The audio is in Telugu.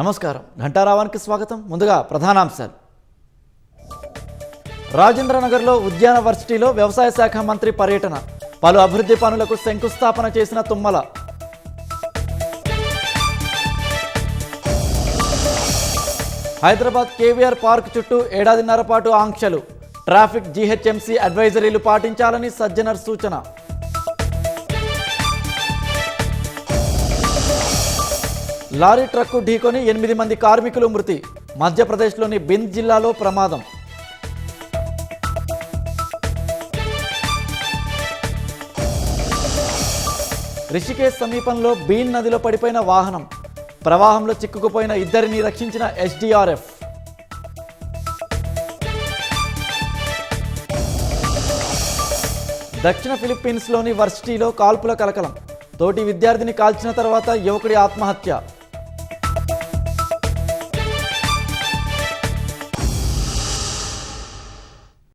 నమస్కారం ఘంటారావానికి స్వాగతం. ముందుగా ప్రధానాంశాలు. రాజేంద్రనగర్లో ఉద్యాన వర్సిటీలో వ్యవసాయ శాఖ మంత్రి పర్యటన, పలు అభివృద్ధి పనులకు శంకుస్థాపన చేసిన తుమ్మల. హైదరాబాద్ కేవీఆర్ పార్క్ చుట్టూ ఏడాదిన్నర పాటు ఆంక్షలు, ట్రాఫిక్ జీహెచ్ఎంసీ అడ్వైజరీలు పాటించాలని సజ్జనర్ సూచన. లారీ ట్రక్కు ఢీకొని 8 మంది కార్మికులు మృతి, మధ్యప్రదేశ్లోని బింద్ జిల్లాలో ప్రమాదం. రిషికేశ్ సమీపంలో బీన్ నదిలో పడిపోయిన వాహనం, ప్రవాహంలో చిక్కుకుపోయిన 2 రక్షించిన ఎస్డీఆర్ఎఫ్. దక్షిణ ఫిలిప్పీన్స్లోని వర్సిటీలో కాల్పుల కలకలం, తోటి విద్యార్థిని కాల్చిన తర్వాత యువకుడి ఆత్మహత్య.